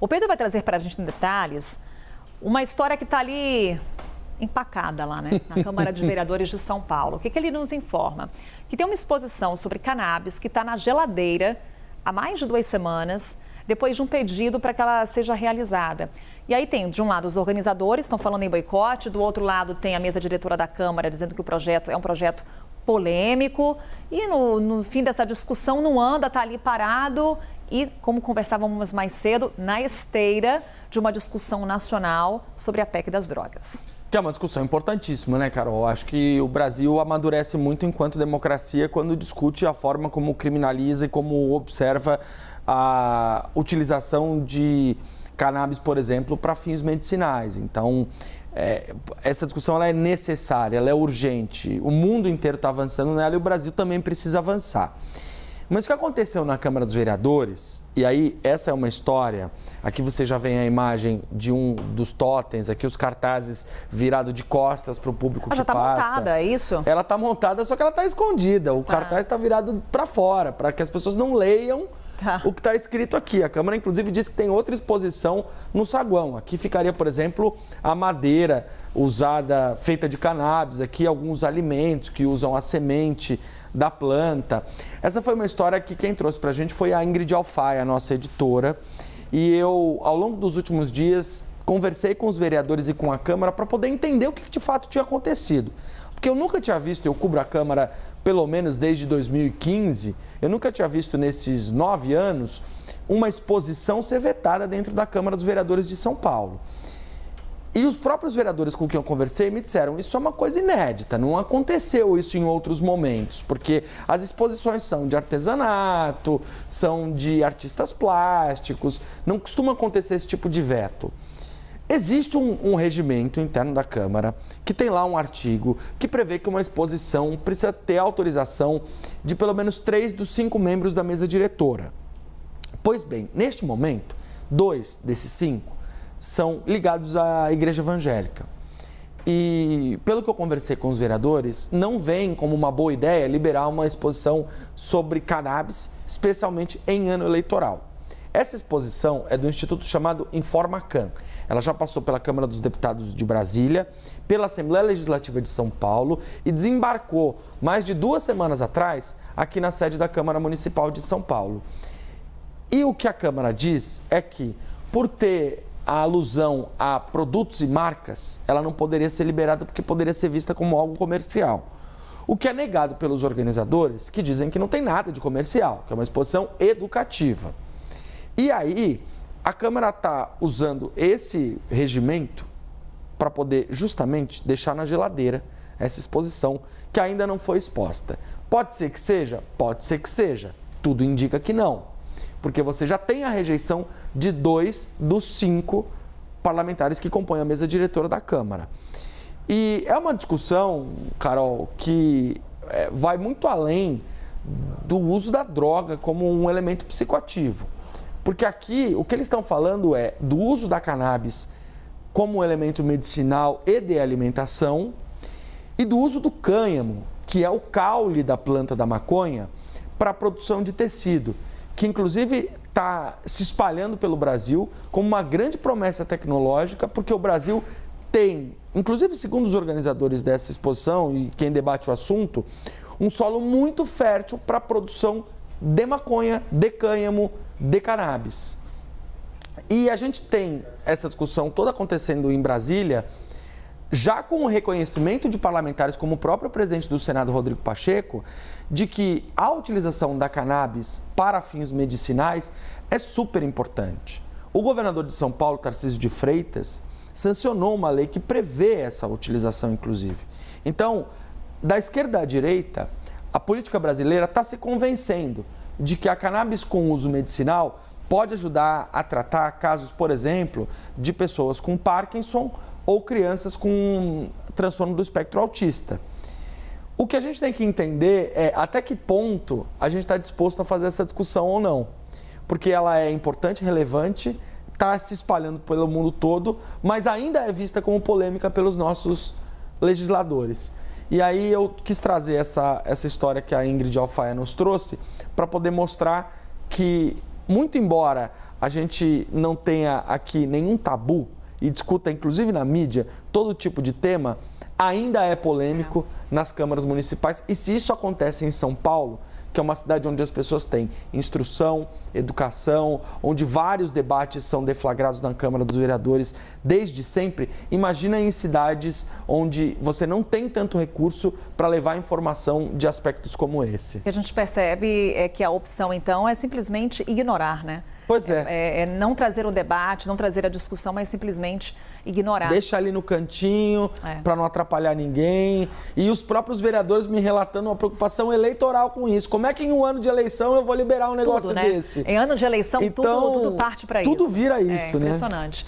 O Pedro vai trazer para a gente em detalhes uma história que está ali empacada lá, né, na Câmara de Vereadores de São Paulo. O que ele nos informa? Que tem uma exposição sobre cannabis que está na geladeira há mais de 2 semanas, depois de um pedido para que ela seja realizada. E aí tem, de um lado, os organizadores estão falando em boicote, do outro lado tem a mesa diretora da Câmara dizendo que o projeto é um projeto polêmico e no fim dessa discussão não anda, está ali parado e, como conversávamos mais cedo, na esteira de uma discussão nacional sobre a PEC das drogas. Que é uma discussão importantíssima, né, Carol? Acho que o Brasil amadurece muito enquanto democracia quando discute a forma como criminaliza e como observa a utilização de cannabis, por exemplo, para fins medicinais. Então, essa discussão ela é necessária, ela é urgente. O mundo inteiro está avançando nela e o Brasil também precisa avançar. Mas o que aconteceu na Câmara dos Vereadores, e aí essa é uma história, aqui você já vê a imagem de um dos totens, aqui os cartazes virados de costas para o público que passa. Já está montada, é isso? Ela está montada, só que ela está escondida, o cartaz está virado para fora, para que as pessoas não leiam o que está escrito aqui. A Câmara, inclusive, diz que tem outra exposição no saguão. Aqui ficaria, por exemplo, a madeira usada, feita de cannabis, aqui alguns alimentos que usam a semente da planta. Essa foi uma história que quem trouxe para a gente foi a Ingrid Alfaia, a nossa editora. E eu, ao longo dos últimos dias, conversei com os vereadores e com a Câmara para poder entender o que de fato tinha acontecido. Porque eu nunca tinha visto, eu cubro a Câmara pelo menos desde 2015, eu nunca tinha visto nesses 9 anos uma exposição ser vetada dentro da Câmara dos Vereadores de São Paulo. E os próprios vereadores com quem eu conversei me disseram, isso é uma coisa inédita, não aconteceu isso em outros momentos, porque as exposições são de artesanato, são de artistas plásticos, não costuma acontecer esse tipo de veto. Existe um regimento interno da Câmara que tem lá um artigo que prevê que uma exposição precisa ter autorização de pelo menos 3 dos 5 membros da mesa diretora. Pois bem, neste momento, 2 desses 5 são ligados à Igreja Evangélica. E, pelo que eu conversei com os vereadores, não vem como uma boa ideia liberar uma exposição sobre cannabis, especialmente em ano eleitoral. Essa exposição é do instituto chamado InformaCan. Ela já passou pela Câmara dos Deputados de Brasília, pela Assembleia Legislativa de São Paulo e desembarcou mais de 2 semanas atrás aqui na sede da Câmara Municipal de São Paulo. E o que a Câmara diz é que, por ter a alusão a produtos e marcas, ela não poderia ser liberada porque poderia ser vista como algo comercial. O que é negado pelos organizadores, que dizem que não tem nada de comercial, que é uma exposição educativa. E aí, a Câmara está usando esse regimento para poder justamente deixar na geladeira essa exposição que ainda não foi exposta. Pode ser que seja? Pode ser que seja. Tudo indica que não. Porque você já tem a rejeição de 2 dos 5 parlamentares que compõem a mesa diretora da Câmara. E é uma discussão, Carol, que vai muito além do uso da droga como um elemento psicoativo. Porque aqui o que eles estão falando é do uso da cannabis como um elemento medicinal e de alimentação e do uso do cânhamo, que é o caule da planta da maconha, para a produção de tecido, que inclusive está se espalhando pelo Brasil como uma grande promessa tecnológica, porque o Brasil tem, inclusive segundo os organizadores dessa exposição e quem debate o assunto, um solo muito fértil para a produção de maconha, de cânhamo, de cannabis. E a gente tem essa discussão toda acontecendo em Brasília, já com o reconhecimento de parlamentares como o próprio presidente do Senado, Rodrigo Pacheco, de que a utilização da cannabis para fins medicinais é super importante. O governador de São Paulo, Tarcísio de Freitas, sancionou uma lei que prevê essa utilização, inclusive. Então, da esquerda à direita, a política brasileira está se convencendo de que a cannabis com uso medicinal pode ajudar a tratar casos, por exemplo, de pessoas com Parkinson ou crianças com transtorno do espectro autista. O que a gente tem que entender é até que ponto a gente está disposto a fazer essa discussão ou não. Porque ela é importante, relevante, está se espalhando pelo mundo todo, mas ainda é vista como polêmica pelos nossos legisladores. E aí eu quis trazer essa história que a Ingrid Alfaia nos trouxe para poder mostrar que, muito embora a gente não tenha aqui nenhum tabu e discuta, inclusive na mídia, todo tipo de tema, ainda é polêmico nas câmaras municipais. E se isso acontece em São Paulo, que é uma cidade onde as pessoas têm instrução, educação, onde vários debates são deflagrados na Câmara dos Vereadores desde sempre, imagina em cidades onde você não tem tanto recurso para levar informação de aspectos como esse. O que a gente percebe é que a opção, então, é simplesmente ignorar, né? Pois é. É não trazer o debate, não trazer a discussão, mas simplesmente ignorar. Deixa ali no cantinho, para não atrapalhar ninguém. E os próprios vereadores me relatando uma preocupação eleitoral com isso. Como é que em um ano de eleição eu vou liberar um negócio tudo, né? desse? Em ano de eleição, então, tudo parte para isso. Tudo vira isso, né? Impressionante.